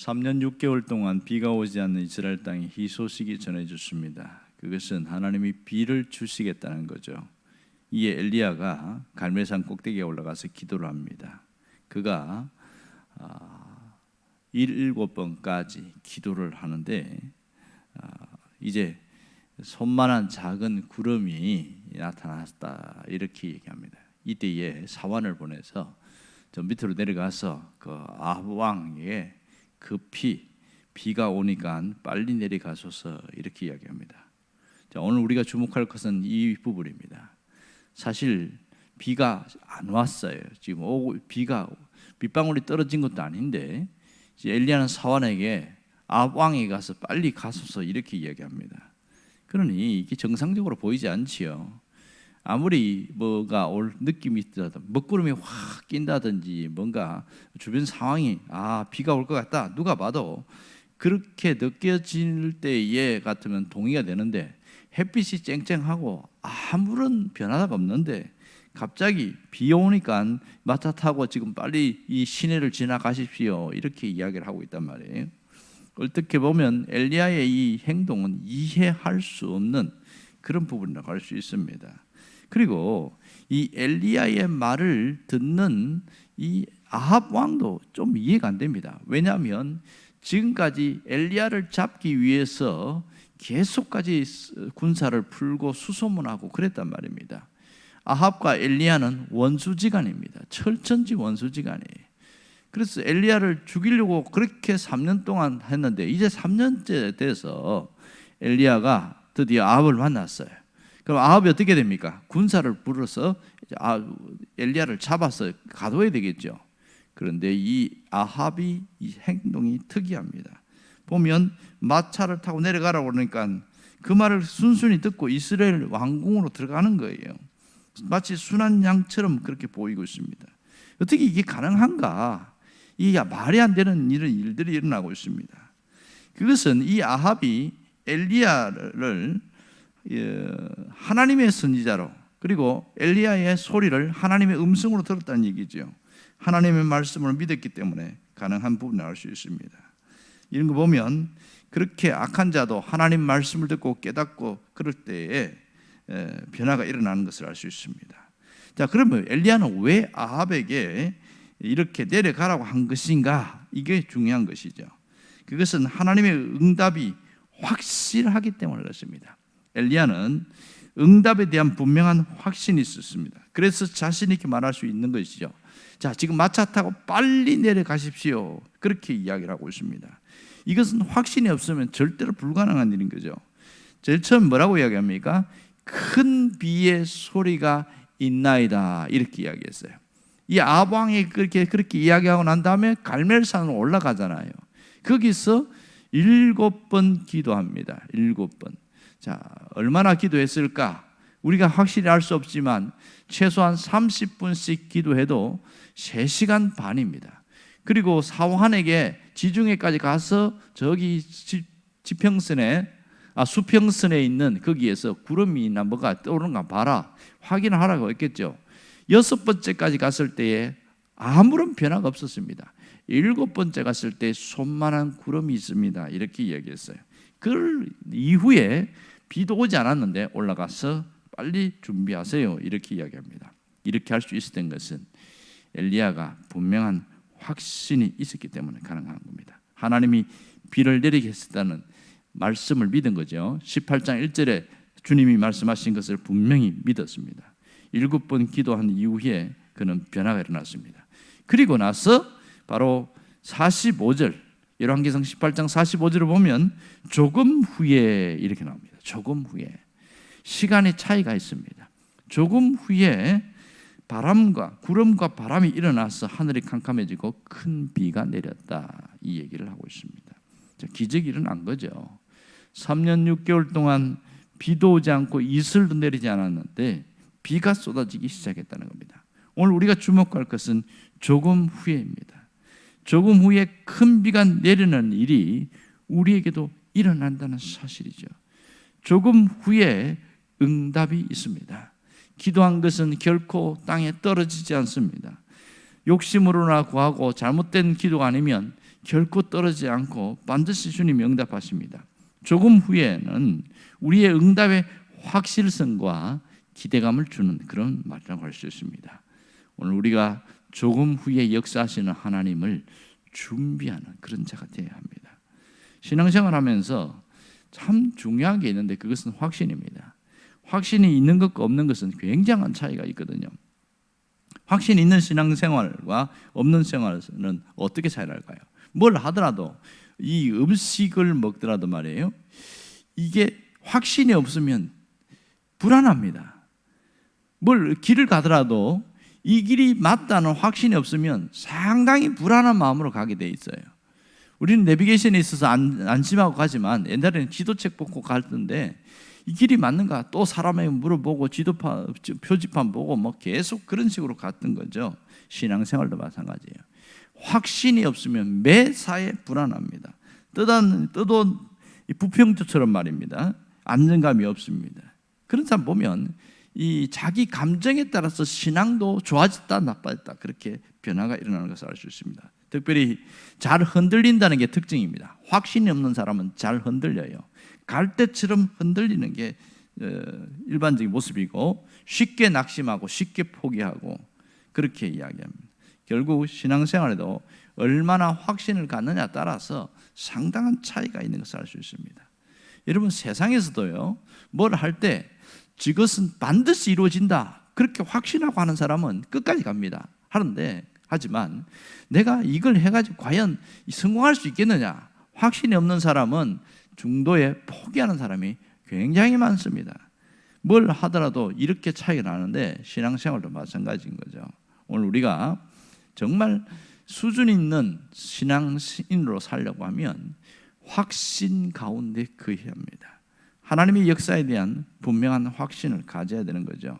3년 6개월 동안 비가 오지 않는 이스라엘 땅에 희소식이 전해졌습니다. 그것은 하나님이 비를 주시겠다는 거죠. 이에 엘리야가 갈멜산 꼭대기에 올라가서 기도를 합니다. 그가 7번까지 기도를 하는데 이제 손만한 작은 구름이 나타났다 이렇게 얘기합니다. 이때에 사환을 보내서 저 밑으로 내려가서 그 아합 왕에게 급히 비가 오니까 빨리 내려가소서 이렇게 이야기합니다. 자, 오늘 우리가 주목할 것은 이 부분입니다. 사실 비가 안 왔어요. 지금 비가 빗방울이 떨어진 것도 아닌데 이제 엘리야는 사환에게 아합 왕에게 가서 빨리 가소서 이렇게 이야기합니다. 그러니 이게 정상적으로 보이지 않지요. 아무리 뭐가 올 느낌이 있더라도 먹구름이 확 낀다든지 뭔가 주변 상황이 비가 올 것 같다 누가 봐도 그렇게 느껴질 때에 같으면 동의가 되는데 햇빛이 쨍쨍하고 아무런 변화가 없는데 갑자기 비 오니까 마차 타고 지금 빨리 이 시내를 지나가십시오 이렇게 이야기를 하고 있단 말이에요. 어떻게 보면 엘리야의 이 행동은 이해할 수 없는 그런 부분이라고 할 수 있습니다. 그리고 이 엘리야의 말을 듣는 이 아합 왕도 좀 이해가 안 됩니다. 왜냐하면 지금까지 엘리야를 잡기 위해서 계속까지 군사를 풀고 수소문하고 그랬단 말입니다. 아합과 엘리야는 원수지간입니다. 철천지 원수지간이에요. 그래서 엘리야를 죽이려고 그렇게 3년 동안 했는데 이제 3년째 돼서 엘리야가 드디어 아합을 만났어요. 그럼 아합이 어떻게 됩니까? 군사를 불러서 엘리야를 잡아서 가둬야 되겠죠. 그런데 이 아합이 이 행동이 특이합니다. 보면 마차를 타고 내려가라고 그러니까 그 말을 순순히 듣고 이스라엘 왕궁으로 들어가는 거예요. 마치 순한 양처럼 그렇게 보이고 있습니다. 어떻게 이게 가능한가? 이게 말이 안 되는 이런 일들이 일어나고 있습니다. 그것은 이 아합이 엘리야를 하나님의 선지자로 그리고 엘리야의 소리를 하나님의 음성으로 들었다는 얘기죠. 하나님의 말씀을 믿었기 때문에 가능한 부분을 알 수 있습니다. 이런 거 보면 그렇게 악한 자도 하나님 말씀을 듣고 깨닫고 그럴 때에 변화가 일어나는 것을 알 수 있습니다. 자, 그러면 엘리야는 왜 아합에게 이렇게 내려가라고 한 것인가? 이게 중요한 것이죠. 그것은 하나님의 응답이 확실하기 때문에 그렇습니다. 엘리야는 응답에 대한 분명한 확신이 있었습니다. 그래서 자신 있게 말할 수 있는 것이죠. 자, 지금 마차 타고 빨리 내려가십시오. 그렇게 이야기를 하고 있습니다. 이것은 확신이 없으면 절대로 불가능한 일인 거죠. 제일 처음 뭐라고 이야기합니까? 큰 비의 소리가 있나이다 이렇게 이야기했어요. 이 아합 왕이 그렇게 이야기하고 난 다음에 갈멜산으로 올라가잖아요. 거기서 7번 기도합니다. 7번. 자, 얼마나 기도했을까? 우리가 확실히 알 수 없지만 최소한 30분씩 기도해도 3시간 반입니다. 그리고 사환에게 지중해까지 가서 저기 수평선에 있는 거기에서 구름이나 뭐가 떠오르는가 봐라 확인을 하라고 했겠죠. 6번째까지 갔을 때에 아무런 변화가 없었습니다. 7번째 갔을 때 손만한 구름이 있습니다. 이렇게 이야기했어요. 그 이후에 비도 오지 않았는데 올라가서 빨리 준비하세요. 이렇게 이야기합니다. 이렇게 할 수 있었던 것은 엘리야가 분명한 확신이 있었기 때문에 가능한 겁니다. 하나님이 비를 내리겠다는 말씀을 믿은 거죠. 18장 1절에 주님이 말씀하신 것을 분명히 믿었습니다. 7번 기도한 이후에 그는 변화가 일어났습니다. 그리고 나서 바로 45절 열왕기상 18장 45절을 보면 조금 후에 이렇게 나옵니다. 조금 후에 시간의 차이가 있습니다. 조금 후에 구름과 바람이 일어나서 하늘이 캄캄해지고 큰 비가 내렸다 이 얘기를 하고 있습니다. 기적이 일어난 거죠. 3년 6개월 동안 비도 오지 않고 이슬도 내리지 않았는데 비가 쏟아지기 시작했다는 겁니다. 오늘 우리가 주목할 것은 조금 후에입니다. 조금 후에 큰 비가 내리는 일이 우리에게도 일어난다는 사실이죠. 조금 후에 응답이 있습니다. 기도한 것은 결코 땅에 떨어지지 않습니다. 욕심으로나 구하고 잘못된 기도가 아니면 결코 떨어지지 않고 반드시 주님이 응답하십니다. 조금 후에는 우리의 응답의 확실성과 기대감을 주는 그런 말이라고 할 수 있습니다. 오늘 우리가 조금 후에 역사하시는 하나님을 준비하는 그런 자가 되어야 합니다. 신앙생활하면서 참 중요한 게 있는데 그것은 확신입니다. 확신이 있는 것과 없는 것은 굉장한 차이가 있거든요. 확신이 있는 신앙생활과 없는 생활은 어떻게 차이가 날까요? 뭘 하더라도, 이 음식을 먹더라도 말이에요, 이게 확신이 없으면 불안합니다. 뭘 길을 가더라도 이 길이 맞다는 확신이 없으면 상당히 불안한 마음으로 가게 돼 있어요. 우리는 내비게이션에 있어서 안심하고 가지만 옛날에는 지도책 보고 갔던데 이 길이 맞는가 또 사람에게 물어보고 표지판 보고 뭐 계속 그런 식으로 갔던 거죠. 신앙생활도 마찬가지예요. 확신이 없으면 매사에 불안합니다. 떠도 부평조처럼 말입니다. 안정감이 없습니다. 그런 사람 보면 이 자기 감정에 따라서 신앙도 좋아졌다 나빠졌다 그렇게 변화가 일어나는 것을 알 수 있습니다. 특별히 잘 흔들린다는 게 특징입니다. 확신이 없는 사람은 잘 흔들려요. 갈대처럼 흔들리는 게 일반적인 모습이고, 쉽게 낙심하고 쉽게 포기하고 그렇게 이야기합니다. 결국 신앙생활에도 얼마나 확신을 갖느냐에 따라서 상당한 차이가 있는 것을 알 수 있습니다. 여러분, 세상에서도요, 뭘 할 때 이것은 반드시 이루어진다 그렇게 확신하고 하는 사람은 끝까지 갑니다. 하지만 내가 이걸 해가지고 과연 성공할 수 있겠느냐, 확신이 없는 사람은 중도에 포기하는 사람이 굉장히 많습니다. 뭘 하더라도 이렇게 차이가 나는데 신앙생활도 마찬가지인 거죠. 오늘 우리가 정말 수준 있는 신앙인으로 살려고 하면 확신 가운데 거해야 합니다. 하나님의 역사에 대한 분명한 확신을 가져야 되는 거죠.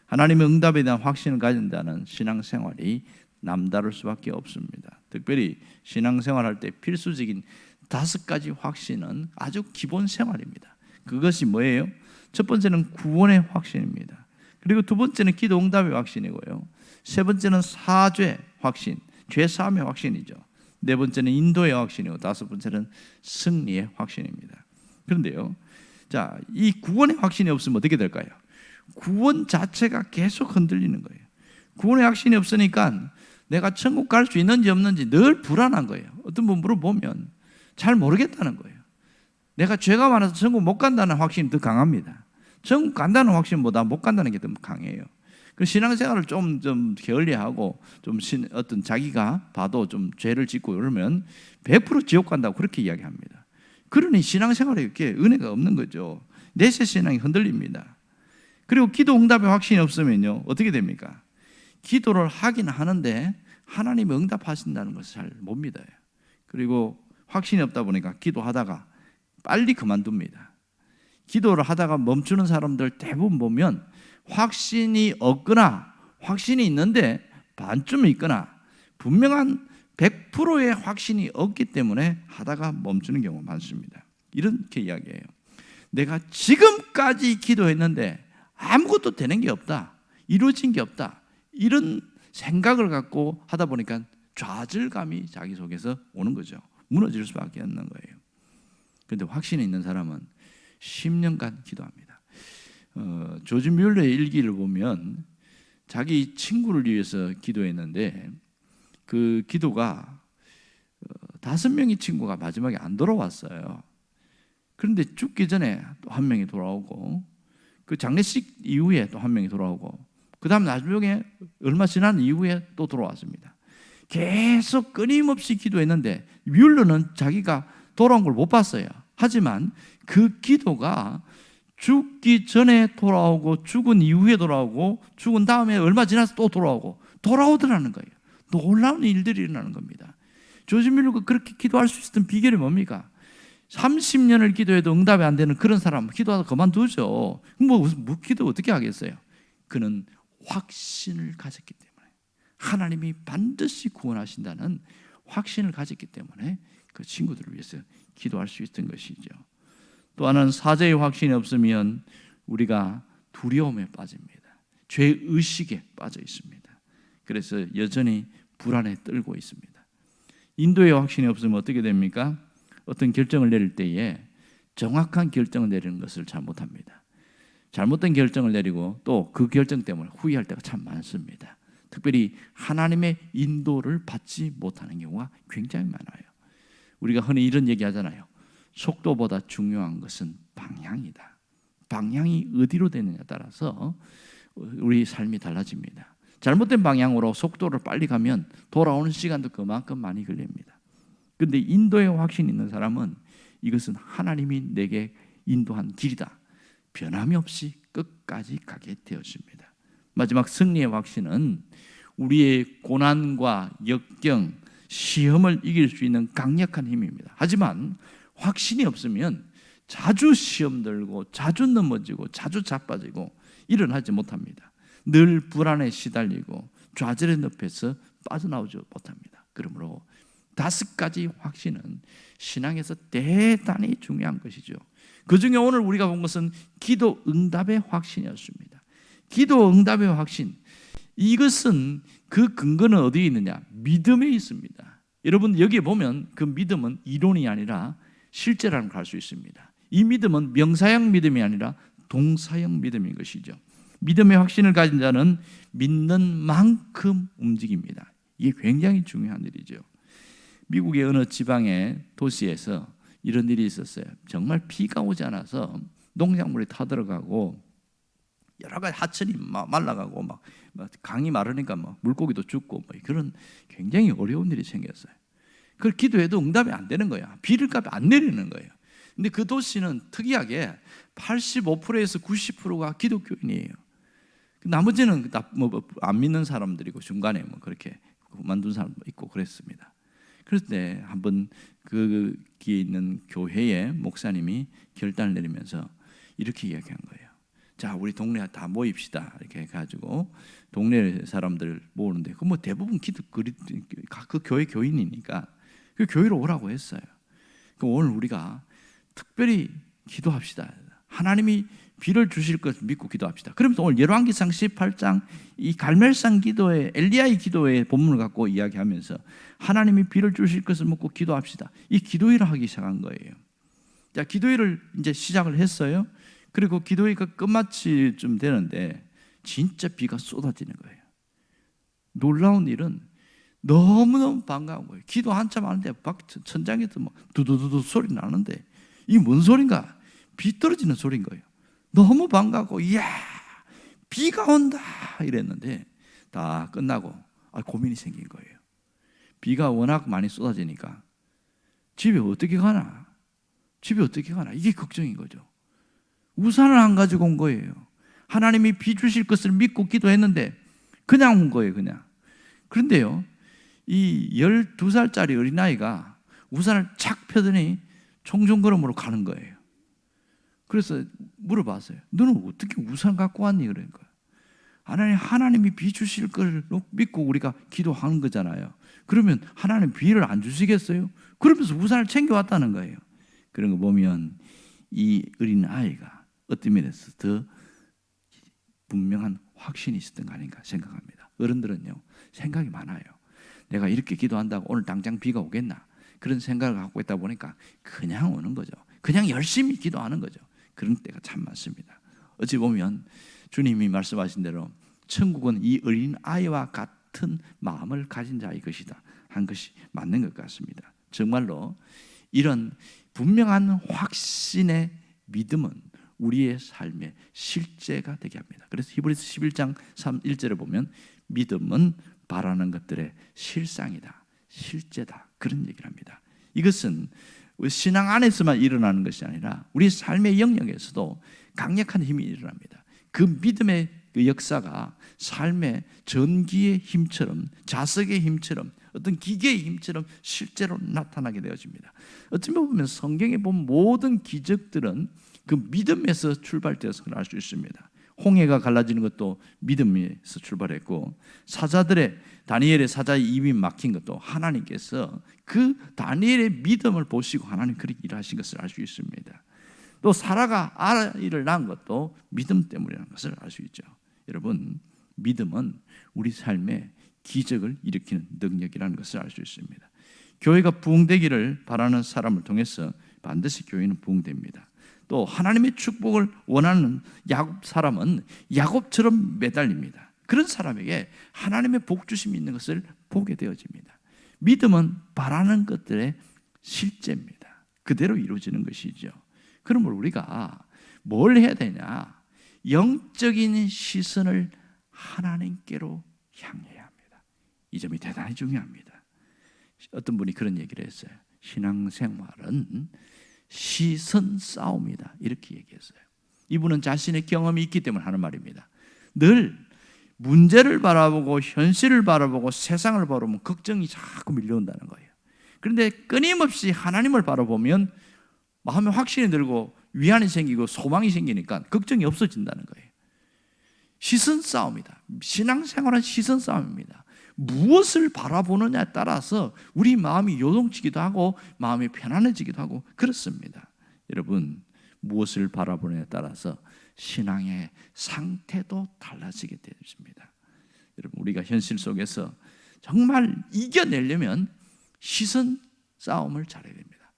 하나님의 응답에 대한 확신을 가진다는 신앙생활이 남다를 수밖에 없습니다. 특별히 신앙생활할 때 필수적인 5가지 확신은 아주 기본 생활입니다. 그것이 뭐예요? 첫 번째는 구원의 확신입니다. 그리고 두 번째는 기도 응답의 확신이고요. 세 번째는 사죄 확신, 죄 사함의 확신이죠. 네 번째는 인도의 확신이고, 다섯 번째는 승리의 확신입니다. 그런데요, 자, 이 구원의 확신이 없으면 어떻게 될까요? 구원 자체가 계속 흔들리는 거예요. 구원의 확신이 없으니까 내가 천국 갈 수 있는지 없는지 늘 불안한 거예요. 어떤 분 물어보면 잘 모르겠다는 거예요. 내가 죄가 많아서 천국 못 간다는 확신이 더 강합니다. 천국 간다는 확신보다 못 간다는 게 더 강해요. 그 신앙생활을 좀 게을리하고 어떤 자기가 봐도 좀 죄를 짓고 이러면 100% 지옥 간다고 그렇게 이야기합니다. 그러니 신앙생활에 이렇게 은혜가 없는 거죠. 내세 신앙이 흔들립니다. 그리고 기도 응답의 확신이 없으면요, 어떻게 됩니까? 기도를 하긴 하는데 하나님이 응답하신다는 것을 잘 못 믿어요. 그리고 확신이 없다 보니까 기도하다가 빨리 그만둡니다. 기도를 하다가 멈추는 사람들 대부분 보면 확신이 없거나 확신이 있는데 반쯤 있거나 분명한 100%의 확신이 없기 때문에 하다가 멈추는 경우가 많습니다. 이렇게 이야기해요. 내가 지금까지 기도했는데 아무것도 되는 게 없다, 이루어진 게 없다, 이런 생각을 갖고 하다 보니까 좌절감이 자기 속에서 오는 거죠. 무너질 수밖에 없는 거예요. 그런데 확신이 있는 사람은 10년간 기도합니다. 조지 뮬러의 일기를 보면 자기 친구를 위해서 기도했는데 그 기도가 5명의 친구가 마지막에 안 돌아왔어요. 그런데 죽기 전에 또 한 명이 돌아오고, 그 장례식 이후에 또 한 명이 돌아오고, 그 다음 나중에 얼마 지난 이후에 또 돌아왔습니다. 계속 끊임없이 기도했는데 뮬러는 자기가 돌아온 걸 못 봤어요. 하지만 그 기도가 죽기 전에 돌아오고, 죽은 이후에 돌아오고, 죽은 다음에 얼마 지나서 또 돌아오더라는 거예요. 놀라운 일들이 일어나는 겁니다. 조지 뮬러가 그렇게 기도할 수 있었던 비결이 뭡니까? 30년을 기도해도 응답이 안 되는 그런 사람 기도하다 그만두죠. 뭐 기도 어떻게 하겠어요? 그는 확신을 가졌기 때문에, 하나님이 반드시 구원하신다는 확신을 가졌기 때문에 그 친구들을 위해서 기도할 수 있었던 것이죠. 또 하나는 사죄의 확신이 없으면 우리가 두려움에 빠집니다. 죄의식에 빠져 있습니다. 그래서 여전히 불안에 떨고 있습니다. 인도의 확신이 없으면 어떻게 됩니까? 어떤 결정을 내릴 때에 정확한 결정을 내리는 것을 잘 못합니다. 잘못된 결정을 내리고 또 그 결정 때문에 후회할 때가 참 많습니다. 특별히 하나님의 인도를 받지 못하는 경우가 굉장히 많아요. 우리가 흔히 이런 얘기 하잖아요. 속도보다 중요한 것은 방향이다. 방향이 어디로 되느냐에 따라서 우리 삶이 달라집니다. 잘못된 방향으로 속도를 빨리 가면 돌아오는 시간도 그만큼 많이 걸립니다. 그런데 인도의 확신이 있는 사람은 이것은 하나님이 내게 인도한 길이다. 변함이 없이 끝까지 가게 되었습니다. 마지막 승리의 확신은 우리의 고난과 역경, 시험을 이길 수 있는 강력한 힘입니다. 하지만 확신이 없으면 자주 시험 들고 자주 넘어지고 자주 자빠지고 일어나지 못합니다. 늘 불안에 시달리고 좌절의 늪에서 빠져나오지 못합니다. 그러므로 5가지 확신은 신앙에서 대단히 중요한 것이죠. 그 중에 오늘 우리가 본 것은 기도 응답의 확신이었습니다. 기도 응답의 확신, 이것은 그 근거는 어디에 있느냐? 믿음에 있습니다. 여러분 여기에 보면 그 믿음은 이론이 아니라 실제라는 걸 알 수 있습니다. 이 믿음은 명사형 믿음이 아니라 동사형 믿음인 것이죠. 믿음의 확신을 가진 자는 믿는 만큼 움직입니다. 이게 굉장히 중요한 일이죠. 미국의 어느 지방의 도시에서 이런 일이 있었어요. 정말 비가 오지 않아서 농작물이 타들어가고 여러 가지 하천이 말라가고 막 강이 마르니까 물고기도 죽고 그런 굉장히 어려운 일이 생겼어요. 그걸 기도해도 응답이 안 되는 거야. 비를 값이 안 내리는 거예요. 근데 그 도시는 특이하게 85%에서 90%가 기독교인이에요. 나머지는 안 믿는 사람들이고 중간에 그렇게 만든 사람도 있고 그랬습니다. 그럴 때 한번 거기에 있는 교회의 목사님이 결단을 내리면서 이렇게 이야기한 거예요. 자, 우리 동네 다 모입시다. 이렇게 해가지고 동네 사람들 모으는데 그 대부분 그 교회 교인이니까 그 교회로 오라고 했어요. 그 오늘 우리가 특별히 기도합시다. 하나님이 비를 주실 것을 믿고 기도합시다. 그러면서 오늘 열왕기상 18장 이 갈멜산 기도의 엘리야의 기도의 본문을 갖고 이야기하면서 하나님이 비를 주실 것을 믿고 기도합시다. 이 기도회를 하기 시작한 거예요. 자, 기도회를 이제 시작을 했어요. 그리고 기도회가 끝마치쯤 되는데 진짜 비가 쏟아지는 거예요. 놀라운 일은 너무너무 반가운 거예요. 기도 한참 하는데 천장에서 두두두두 소리 나는데 이게 뭔 소린가? 비 떨어지는 소리인 거예요. 너무 반가워. 이야, 비가 온다 이랬는데 다 끝나고 고민이 생긴 거예요. 비가 워낙 많이 쏟아지니까 집에 어떻게 가나? 이게 걱정인 거죠. 우산을 안 가지고 온 거예요. 하나님이 비 주실 것을 믿고 기도했는데 그냥 온 거예요. 그냥. 그런데요, 이 12살짜리 어린아이가 우산을 착 펴더니 총종걸음으로 가는 거예요. 그래서 물어봤어요. 너는 어떻게 우산 갖고 왔니? 그러니까 하나님이 비 주실 걸 믿고 우리가 기도하는 거잖아요. 그러면 하나님 비를 안 주시겠어요? 그러면서 우산을 챙겨왔다는 거예요. 그런 거 보면 이 어린 아이가 어떤 면에서 더 분명한 확신이 있었던 거 아닌가 생각합니다. 어른들은요, 생각이 많아요. 내가 이렇게 기도한다고 오늘 당장 비가 오겠나? 그런 생각을 갖고 있다 보니까 그냥 오는 거죠. 그냥 열심히 기도하는 거죠. 그런 때가 참 많습니다. 어찌 보면 주님이 말씀하신 대로 천국은 이 어린 아이와 같은 마음을 가진 자의 것이다 한 것이 맞는 것 같습니다. 정말로 이런 분명한 확신의 믿음은 우리의 삶의 실제가 되게 합니다. 그래서 히브리서 11장 1절을 보면 믿음은 바라는 것들의 실상이다, 실제다, 그런 얘기를 합니다. 이것은 신앙 안에서만 일어나는 것이 아니라 우리 삶의 영역에서도 강력한 힘이 일어납니다. 그 믿음의 그 역사가 삶의 전기의 힘처럼, 자석의 힘처럼, 어떤 기계의 힘처럼 실제로 나타나게 되어집니다. 어쩌면 보면 성경에 본 모든 기적들은 그 믿음에서 출발되어서 알 수 있습니다. 홍해가 갈라지는 것도 믿음에서 출발했고, 다니엘의 사자의 입이 막힌 것도 하나님께서 그 다니엘의 믿음을 보시고 하나님 그렇게 일하신 것을 알 수 있습니다. 또 사라가 아이를 낳은 것도 믿음 때문이라는 것을 알 수 있죠. 여러분, 믿음은 우리 삶에 기적을 일으키는 능력이라는 것을 알 수 있습니다. 교회가 부흥되기를 바라는 사람을 통해서 반드시 교회는 부흥됩니다. 또 하나님의 축복을 원하는 야곱 사람은 야곱처럼 매달립니다. 그런 사람에게 하나님의 복 주심이 있는 것을 보게 되어집니다. 믿음은 바라는 것들의 실제입니다. 그대로 이루어지는 것이죠. 그러므로 우리가 뭘 해야 되냐? 영적인 시선을 하나님께로 향해야 합니다. 이 점이 대단히 중요합니다. 어떤 분이 그런 얘기를 했어요. 신앙생활은 시선 싸움이다, 이렇게 얘기했어요. 이분은 자신의 경험이 있기 때문에 하는 말입니다. 늘 문제를 바라보고 현실을 바라보고 세상을 바라보면 걱정이 자꾸 밀려온다는 거예요. 그런데 끊임없이 하나님을 바라보면 마음에 확신이 들고 위안이 생기고 소망이 생기니까 걱정이 없어진다는 거예요. 시선 싸움이다. 신앙생활은 시선 싸움입니다. 무엇을 바라보느냐에 따라서 우리 마음이 요동치기도 하고 마음이 편안해지기도 하고 그렇습니다. 여러분, 무엇을 바라보느냐에 따라서 신앙의 상태도 달라지게 되었습니다. 여러분, 우리가 현실 속에서 정말 이겨내려면 시선 싸움을 잘해야 됩니다.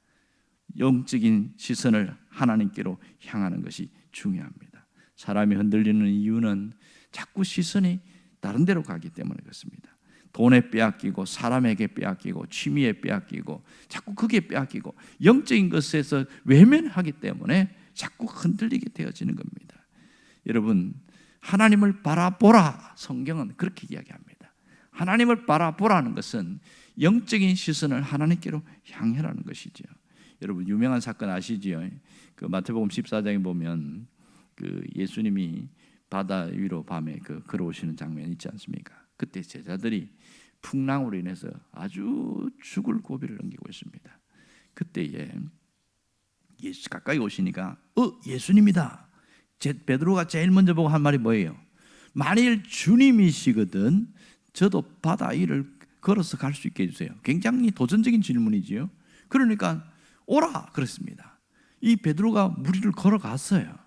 영적인 시선을 하나님께로 향하는 것이 중요합니다. 사람이 흔들리는 이유는 자꾸 시선이 다른 데로 가기 때문에 그렇습니다. 돈에 빼앗기고 사람에게 빼앗기고 취미에 빼앗기고 자꾸 그게 빼앗기고 영적인 것에서 외면하기 때문에 자꾸 흔들리게 되어지는 겁니다. 여러분, 하나님을 바라보라, 성경은 그렇게 이야기합니다. 하나님을 바라보라는 것은 영적인 시선을 하나님께로 향하라는 것이죠. 여러분, 유명한 사건 아시지요? 그 마태복음 14장에 보면 그 예수님이 바다 위로 밤에 걸어오시는 장면 있지 않습니까? 그때 제자들이 풍랑으로 인해서 아주 죽을 고비를 넘기고 있습니다. 그때에 예수 가까이 오시니까 예수님이다. 베드로가 제일 먼저 보고 한 말이 뭐예요? 만일 주님이시거든 저도 바다 위를 걸어서 갈 수 있게 해주세요. 굉장히 도전적인 질문이지요. 그러니까 오라 그랬습니다. 이 베드로가 무리를 걸어갔어요.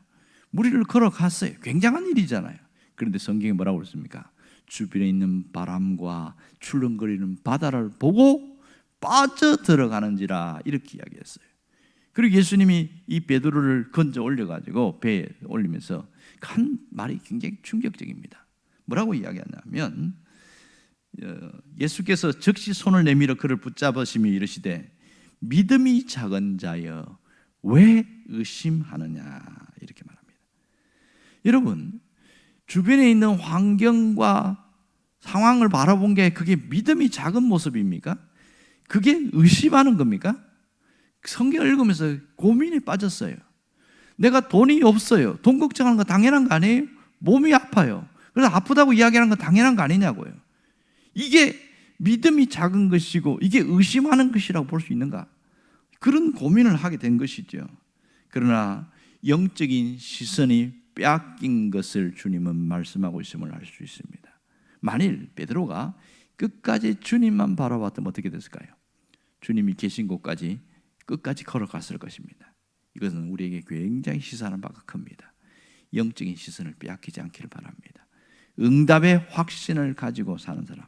굉장한 일이잖아요. 그런데 성경에 뭐라고 그랬습니까? 주변에 있는 바람과 출렁거리는 바다를 보고 빠져들어가는지라, 이렇게 이야기했어요. 그리고 예수님이 이 베드로를 건져 올려가지고 배에 올리면서 한 말이 굉장히 충격적입니다. 뭐라고 이야기하냐면 예수께서 즉시 손을 내밀어 그를 붙잡으시며 이르시되 믿음이 작은 자여 왜 의심하느냐, 이렇게 말합니다. 여러분, 주변에 있는 환경과 상황을 바라본 게 그게 믿음이 작은 모습입니까? 그게 의심하는 겁니까? 성경을 읽으면서 고민에 빠졌어요. 내가 돈이 없어요. 돈 걱정하는 거 당연한 거 아니에요? 몸이 아파요. 그래서 아프다고 이야기하는 거 당연한 거 아니냐고요. 이게 믿음이 작은 것이고 이게 의심하는 것이라고 볼 수 있는가? 그런 고민을 하게 된 것이죠. 그러나 영적인 시선이 빼앗긴 것을 주님은 말씀하고 있음을 알 수 있습니다. 만일 베드로가 끝까지 주님만 바라봤다면 어떻게 됐을까요? 주님이 계신 곳까지 끝까지 걸어갔을 것입니다. 이것은 우리에게 굉장히 시사하는 바가 큽니다. 영적인 시선을 빼앗기지 않기를 바랍니다. 응답의 확신을 가지고 사는 사람,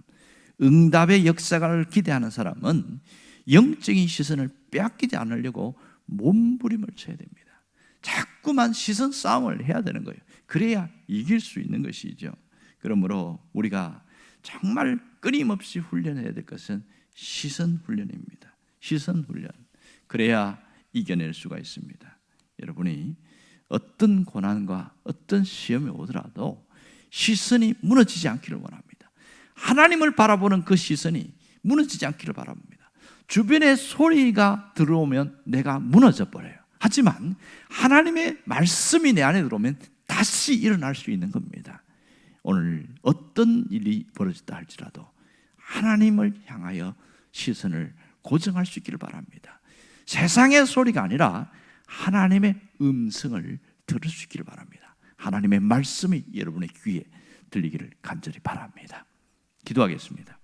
응답의 역사를 기대하는 사람은 영적인 시선을 빼앗기지 않으려고 몸부림을 쳐야 됩니다. 자꾸만 시선 싸움을 해야 되는 거예요. 그래야 이길 수 있는 것이죠. 그러므로 우리가 정말 끊임없이 훈련해야 될 것은 시선 훈련입니다. 시선 훈련. 그래야 이겨낼 수가 있습니다. 여러분이 어떤 고난과 어떤 시험이 오더라도 시선이 무너지지 않기를 원합니다. 하나님을 바라보는 그 시선이 무너지지 않기를 바랍니다. 주변에 소리가 들어오면 내가 무너져 버려요. 하지만 하나님의 말씀이 내 안에 들어오면 다시 일어날 수 있는 겁니다. 오늘 어떤 일이 벌어졌다 할지라도 하나님을 향하여 시선을 고정할 수 있기를 바랍니다. 세상의 소리가 아니라 하나님의 음성을 들을 수 있기를 바랍니다. 하나님의 말씀이 여러분의 귀에 들리기를 간절히 바랍니다. 기도하겠습니다.